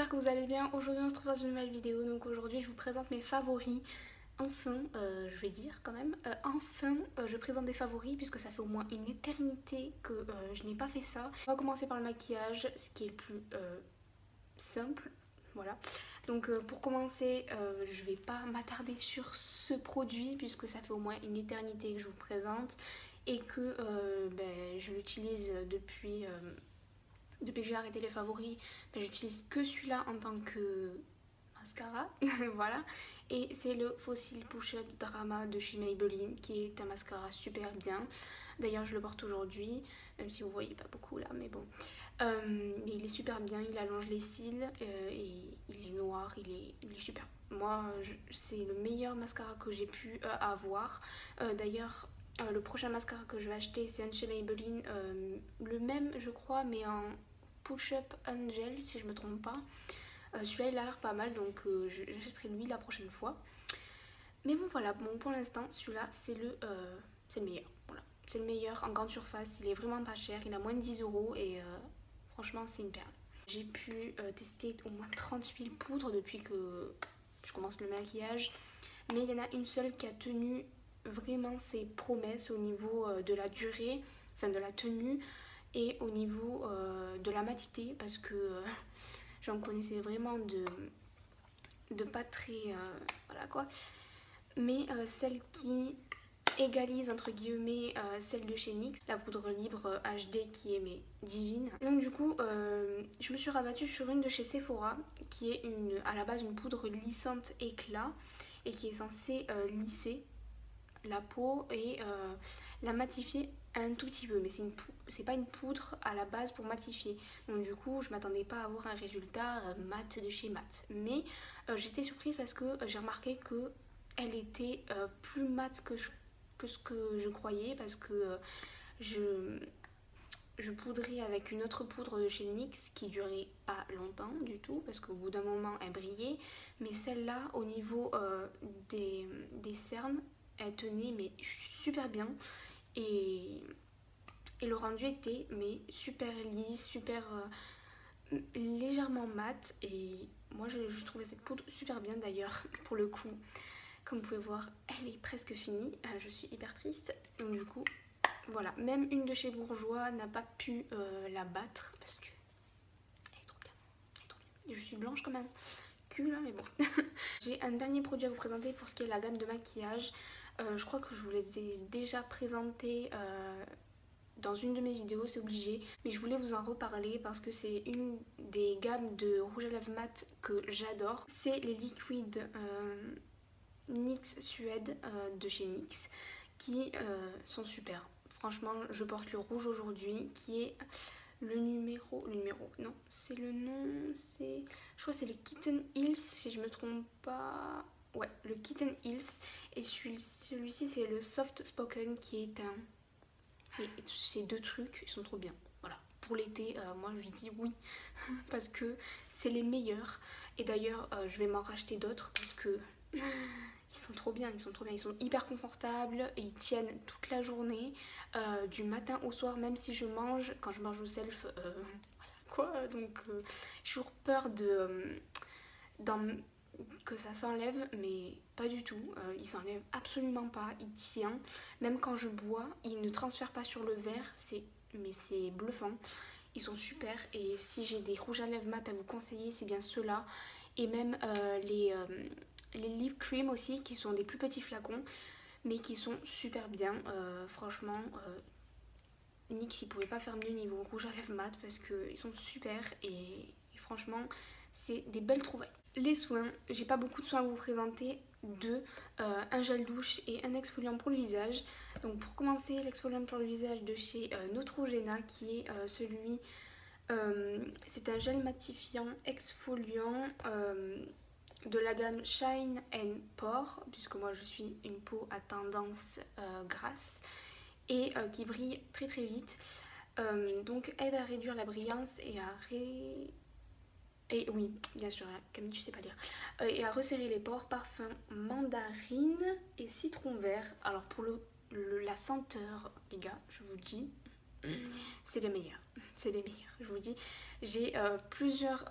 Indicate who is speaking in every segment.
Speaker 1: j'espère que vous allez bien. Aujourd'hui on se retrouve dans une nouvelle vidéo. Donc aujourd'hui je vous présente mes favoris. Enfin, je vais dire quand même, je présente des favoris puisque ça fait au moins une éternité que je n'ai pas fait ça. On va commencer par le maquillage, ce qui est le plus simple. Voilà. Donc pour commencer, je vais pas m'attarder sur ce produit puisque ça fait au moins une éternité que je vous présente et que je l'utilise depuis que j'ai arrêté les favoris. J'utilise que celui-là en tant que mascara. Voilà. Et c'est le Fossil Push-Up Drama de chez Maybelline qui est un mascara super bien. D'ailleurs je le porte aujourd'hui, même si vous voyez pas beaucoup là, mais bon. Il est super bien, il allonge les cils et il est noir, il est super. Moi c'est le meilleur mascara que j'ai pu avoir. D'ailleurs le prochain mascara que je vais acheter c'est un de chez Maybelline, le même je crois mais en Push-Up Angel si je me trompe pas. Celui-là il a l'air pas mal donc j'achèterai lui la prochaine fois. Mais bon voilà, bon, pour l'instant celui-là c'est le meilleur. Voilà. C'est le meilleur en grande surface, il est vraiment pas cher, il a moins de 10 € et franchement c'est une perle. J'ai pu tester au moins 38 poudres depuis que je commence le maquillage. Mais il y en a une seule qui a tenu vraiment ses promesses au niveau de la durée, enfin de la tenue et au niveau de la matité parce que j'en connaissais vraiment de pas très voilà quoi, mais celle qui égalise entre guillemets celle de chez NYX, la poudre libre HD qui est mais divine. Et donc du coup je me suis rabattue sur une de chez Sephora qui est à la base une poudre lissante éclat et qui est censée lisser la peau et la matifier un tout petit peu, mais c'est pas une poudre à la base pour matifier, donc du coup je m'attendais pas à avoir un résultat mat de chez mat, mais j'étais surprise parce que j'ai remarqué que elle était plus mat que ce que je croyais, parce que je poudrais avec une autre poudre de chez NYX qui durait pas longtemps du tout parce qu'au bout d'un moment elle brillait, mais celle-là au niveau des cernes elle tenait mais super bien et le rendu était mais super lisse, super légèrement mat, et moi je trouvais cette poudre super bien. D'ailleurs pour le coup comme vous pouvez voir elle est presque finie, je suis hyper triste, donc du coup voilà, même une de chez Bourjois n'a pas pu la battre parce que elle est trop bien, elle est trop bien. Je suis blanche comme un cul là, mais bon. J'ai un dernier produit à vous présenter pour ce qui est la gamme de maquillage. Je crois que je vous les ai déjà présentés dans une de mes vidéos, c'est obligé, mais je voulais vous en reparler parce que c'est une des gammes de rouge à lèvres mat que j'adore. C'est les liquides NYX Suède de chez NYX qui sont super. Franchement je porte le rouge aujourd'hui qui est le numéro, non c'est le nom, c'est, je crois que c'est le Kitten Hills si je me trompe pas. Ouais, le Kitten Hills, et celui-ci c'est le Soft Spoken qui est un... Mais ces deux trucs ils sont trop bien. Voilà, pour l'été moi je dis oui parce que c'est les meilleurs, et d'ailleurs je vais m'en racheter d'autres parce que ils sont trop bien, ils sont trop bien, ils sont hyper confortables, ils tiennent toute la journée, du matin au soir, même si je mange, quand je mange au self, voilà quoi, donc j'ai toujours peur que ça s'enlève, mais pas du tout, il s'enlève absolument pas, il tient, même quand je bois, il ne transfère pas sur le verre, mais c'est bluffant, ils sont super, et si j'ai des rouges à lèvres mat à vous conseiller, c'est bien ceux-là, et même les lip cream aussi qui sont des plus petits flacons mais qui sont super bien. Franchement NYX ils pouvaient pas faire mieux niveau rouge à lèvres mat parce qu'ils sont super, et franchement c'est des belles trouvailles. Les soins, j'ai pas beaucoup de soins à vous présenter, un gel douche et un exfoliant pour le visage. Donc pour commencer, l'exfoliant pour le visage de chez Neutrogena qui est c'est un gel matifiant exfoliant de la gamme Shine and Pore, puisque moi je suis une peau à tendance grasse et qui brille très très vite, donc aide à réduire la brillance et et oui bien sûr Camille tu sais pas lire, et à resserrer les pores. Parfum mandarine et citron vert. Alors pour la senteur les gars je vous le dis c'est les meilleurs. C'est les meilleurs, je vous dis. J'ai plusieurs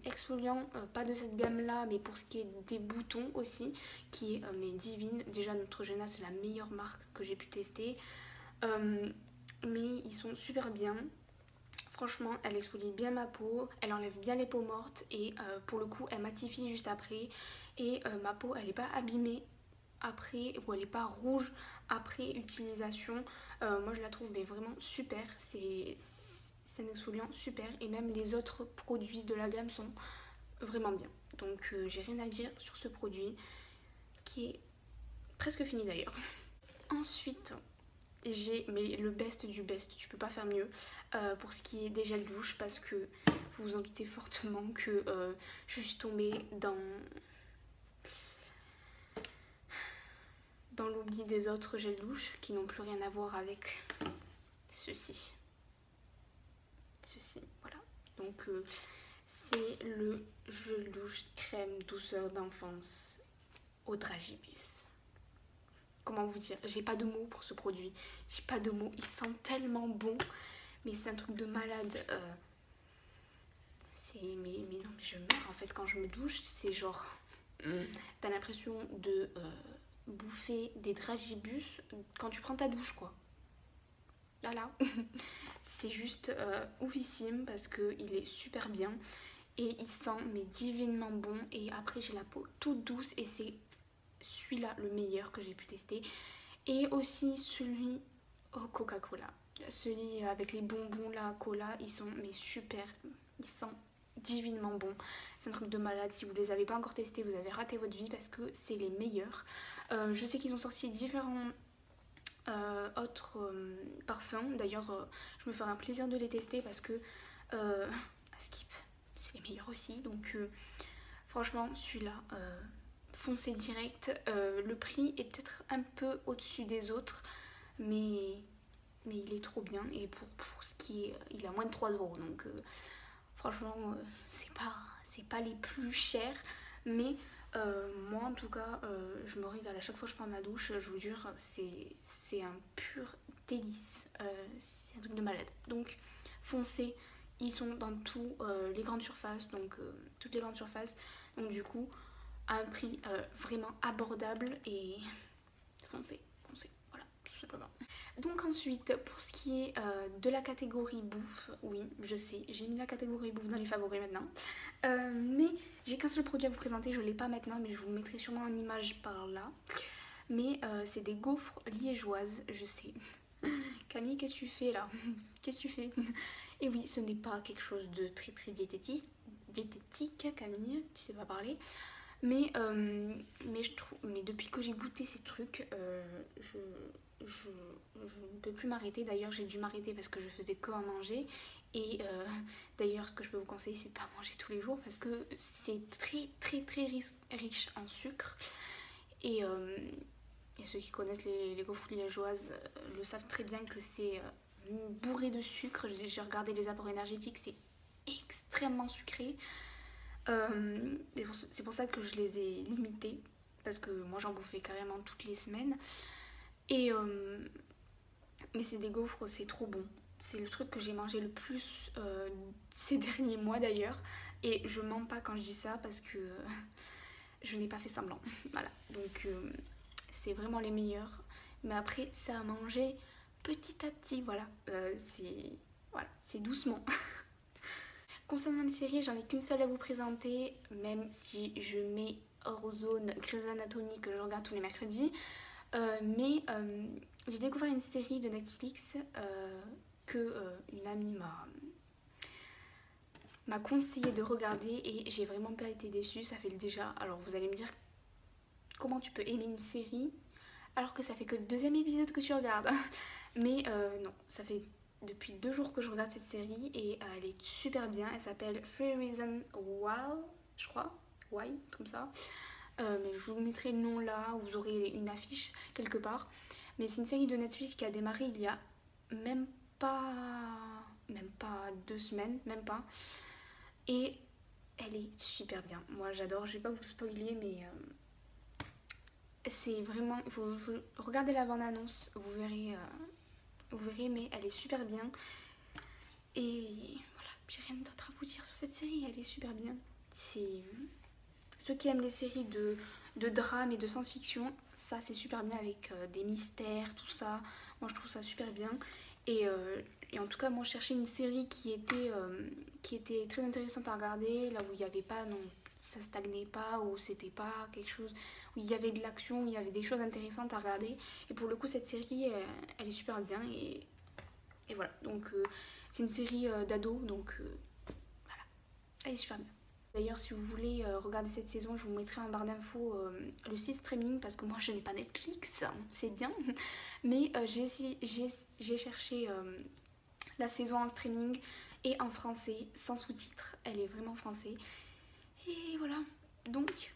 Speaker 1: exfoliants, pas de cette gamme-là, mais pour ce qui est des boutons aussi, qui est mais divine. Déjà, Neutrogena, c'est la meilleure marque que j'ai pu tester. Mais ils sont super bien. Franchement, elle exfolie bien ma peau, elle enlève bien les peaux mortes et pour le coup, elle matifie juste après. Et ma peau, elle n'est pas abîmée après, ou elle n'est pas rouge après utilisation. Moi, je la trouve mais vraiment super. C'est un exfoliant super et même les autres produits de la gamme sont vraiment bien. Donc, j'ai rien à dire sur ce produit qui est presque fini d'ailleurs. Ensuite, j'ai mais le best du best, tu peux pas faire mieux pour ce qui est des gels douche parce que vous vous en doutez fortement que je suis tombée dans l'oubli des autres gels douche qui n'ont plus rien à voir avec ceci. Ceci, voilà. Donc c'est le gel douche crème douceur d'enfance au Dragibus. Comment vous dire, j'ai pas de mots pour ce produit, j'ai pas de mots, il sent tellement bon, mais c'est un truc de malade. Mais non, mais je meurs en fait quand je me douche, c'est genre, t'as l'impression de bouffer des Dragibus quand tu prends ta douche quoi. Voilà, c'est juste oufissime parce qu'il est super bien et il sent mais divinement bon et après j'ai la peau toute douce et c'est celui-là le meilleur que j'ai pu tester. Et aussi celui au Coca-Cola. Celui avec les bonbons là, cola, ils sont mais super. Ils sentent divinement bon. C'est un truc de malade. Si vous les avez pas encore testés, vous avez raté votre vie parce que c'est les meilleurs. Je sais qu'ils ont sorti différents autres parfums. D'ailleurs, je me ferai un plaisir de les tester parce que Skip, c'est les meilleurs aussi. Donc franchement, celui-là, foncez direct. Le prix est peut-être un peu au-dessus des autres, mais il est trop bien. Et pour ce qui est, il a moins de 3 euros. Donc franchement, c'est pas les plus chers, mais moi en tout cas, je me régale à chaque fois que je prends ma douche. Je vous jure, c'est un pur délice. C'est un truc de malade. Donc foncez. Ils sont dans tous les grandes surfaces, donc toutes les grandes surfaces. Donc du coup, à un prix vraiment abordable et foncez, voilà, tout simplement. Donc ensuite, pour ce qui est de la catégorie bouffe, oui, je sais, j'ai mis la catégorie bouffe dans les favoris maintenant, mais j'ai qu'un seul produit à vous présenter, je ne l'ai pas maintenant, mais je vous mettrai sûrement en image par là. Mais c'est des gaufres liégeoises, je sais. Camille, qu'est-ce que tu fais là? Qu'est-ce que tu fais? Et oui, ce n'est pas quelque chose de très très diététique, Camille, tu sais pas parler. Mais depuis que j'ai goûté ces trucs, je ne peux plus m'arrêter. D'ailleurs, j'ai dû m'arrêter parce que je faisais que en manger. Et d'ailleurs, ce que je peux vous conseiller, c'est de ne pas manger tous les jours parce que c'est très très très riche en sucre. Et ceux qui connaissent les gaufres liégeoises le savent très bien que c'est bourré de sucre. J'ai regardé les apports énergétiques, c'est extrêmement sucré. C'est pour ça que je les ai limités parce que moi j'en bouffais carrément toutes les semaines et mais c'est des gaufres, c'est trop bon, c'est le truc que j'ai mangé le plus ces derniers mois d'ailleurs et je mens pas quand je dis ça parce que je n'ai pas fait semblant. Voilà, donc c'est vraiment les meilleurs, mais après c'est à manger petit à petit, voilà, c'est doucement. Concernant les séries, j'en ai qu'une seule à vous présenter, même si je mets hors zone Grey's Anatomy que je regarde tous les mercredis. Mais j'ai découvert une série de Netflix que une amie m'a conseillé de regarder et j'ai vraiment pas été déçue, ça fait déjà... Alors vous allez me dire comment tu peux aimer une série alors que ça fait que le 2e épisode que tu regardes. Mais non, ça fait depuis 2 jours que je regarde cette série et elle est super bien. Elle s'appelle Three Reasons Why, je crois, Why, comme ça. Mais je vous mettrai le nom là, vous aurez une affiche quelque part. Mais c'est une série de Netflix qui a démarré il y a même pas 2 semaines, même pas. Et elle est super bien. Moi j'adore, je vais pas vous spoiler, mais c'est vraiment... Il faut regarder la bande-annonce, vous verrez... vous verrez, mais elle est super bien. Et voilà, j'ai rien d'autre à vous dire sur cette série, elle est super bien. C'est ceux qui aiment les séries de drame et de science-fiction, ça c'est super bien avec des mystères, tout ça. Moi je trouve ça super bien. Et, en tout cas, moi je cherchais une série qui était très intéressante à regarder, là où il n'y avait pas, non, ça stagnait pas, où c'était pas quelque chose, où il y avait de l'action, où il y avait des choses intéressantes à regarder. Et pour le coup, cette série, elle est super bien. Et voilà, donc c'est une série d'ados, donc voilà, elle est super bien. D'ailleurs, si vous voulez regarder cette saison, je vous mettrai en barre d'infos le site streaming parce que moi je n'ai pas Netflix, c'est bien. Mais j'ai cherché la saison en streaming et en français, sans sous-titres. Elle est vraiment français. Et voilà, donc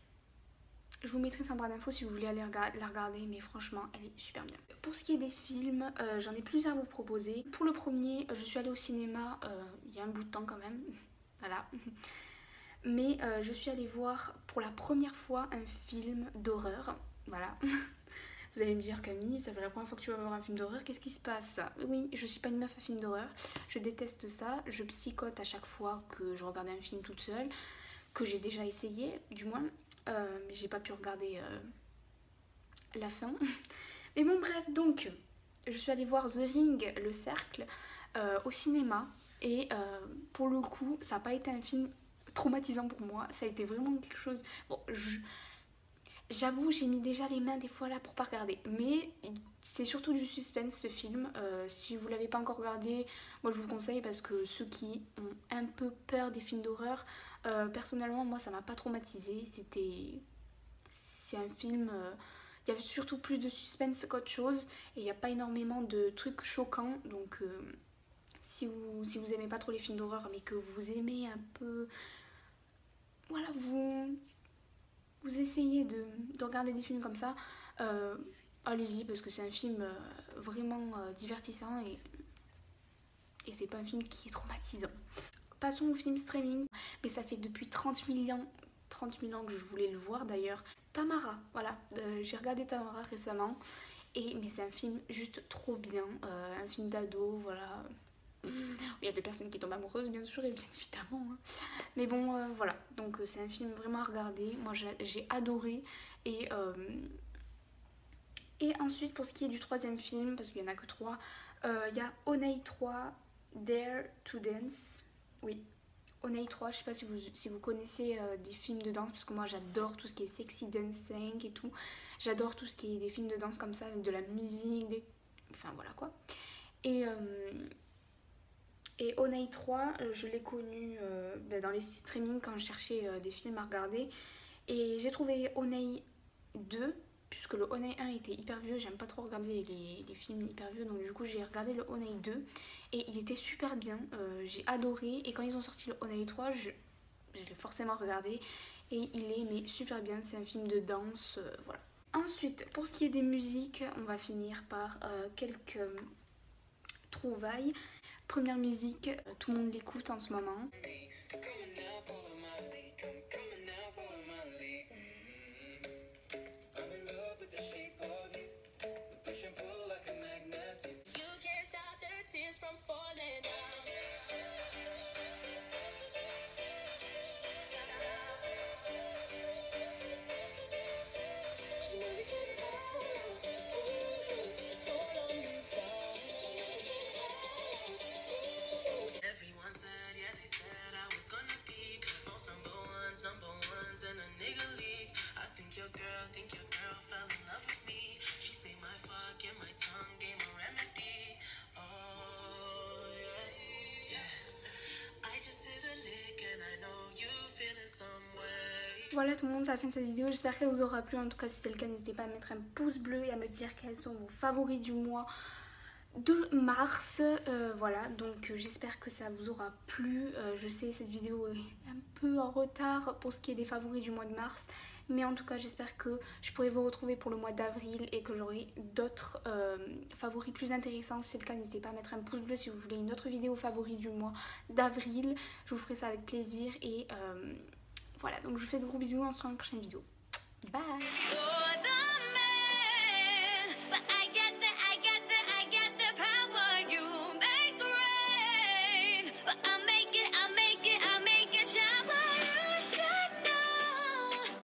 Speaker 1: je vous mettrai ça en barre d'infos si vous voulez aller la regarder, mais franchement, elle est super bien. Pour ce qui est des films, j'en ai plusieurs à vous proposer. Pour le premier, je suis allée au cinéma il y a un bout de temps quand même. Voilà. Mais je suis allée voir pour la première fois un film d'horreur. Voilà. Vous allez me dire, Camille, ça fait la première fois que tu vas voir un film d'horreur, qu'est-ce qui se passe? Oui, je suis pas une meuf à film d'horreur. Je déteste ça. Je psychote à chaque fois que je regarde un film toute seule, que j'ai déjà essayé, du moins. Mais j'ai pas pu regarder la fin. Mais bon, bref, donc, je suis allée voir The Ring, le cercle, au cinéma. Et pour le coup, ça n'a pas été un film traumatisant pour moi. Ça a été vraiment quelque chose... Bon, j'avoue, j'ai mis déjà les mains des fois là pour pas regarder. Mais c'est surtout du suspense ce film. Si vous l'avez pas encore regardé, moi je vous conseille parce que ceux qui ont un peu peur des films d'horreur, personnellement, moi ça m'a pas traumatisé. C'est un film... il y a surtout plus de suspense qu'autre chose. Et il n'y a pas énormément de trucs choquants. Donc si vous aimez pas trop les films d'horreur, mais que vous aimez un peu... Voilà, vous essayez de regarder des films comme ça, allez-y parce que c'est un film vraiment divertissant et c'est pas un film qui est traumatisant. Passons au film streaming, mais ça fait depuis 30 000 ans que je voulais le voir d'ailleurs. Tamara, voilà, j'ai regardé Tamara récemment, mais c'est un film juste trop bien, un film d'ado, voilà. Il y a des personnes qui tombent amoureuses bien sûr et bien évidemment hein. Mais bon voilà, donc c'est un film vraiment à regarder, moi j'ai adoré. Et ensuite pour ce qui est du troisième film, parce qu'il n'y en a que trois, il y a Onei 3 Dare to Dance. Oui, Onei 3, je sais pas si vous connaissez des films de danse, parce que moi j'adore tout ce qui est sexy dancing et tout. J'adore tout ce qui est des films de danse comme ça avec de la musique, enfin voilà quoi. Et Onei 3, je l'ai connu dans les streamings quand je cherchais des films à regarder. Et j'ai trouvé Onei 2, puisque le Onei 1 était hyper vieux. J'aime pas trop regarder les films hyper vieux, donc du coup j'ai regardé le Onei 2. Et il était super bien, j'ai adoré. Et quand ils ont sorti le Onei 3, je l'ai forcément regardé. Et il est mais super bien, c'est un film de danse, voilà. Ensuite, pour ce qui est des musiques, on va finir par quelques trouvailles. Première musique, tout le monde l'écoute en ce moment. Voilà tout le monde, c'est la fin de cette vidéo, j'espère qu'elle vous aura plu. En tout cas si c'est le cas, n'hésitez pas à mettre un pouce bleu et à me dire quels sont vos favoris du mois de mars. Voilà, donc j'espère que ça vous aura plu. Je sais cette vidéo est un peu en retard pour ce qui est des favoris du mois de mars, mais en tout cas j'espère que je pourrai vous retrouver pour le mois d'avril et que j'aurai d'autres favoris plus intéressants. Si c'est le cas, n'hésitez pas à mettre un pouce bleu si vous voulez une autre vidéo favoris du mois d'avril. Je vous ferai ça avec plaisir. Et voilà, donc je vous fais de gros bisous, on se retrouve dans la prochaine vidéo. Bye.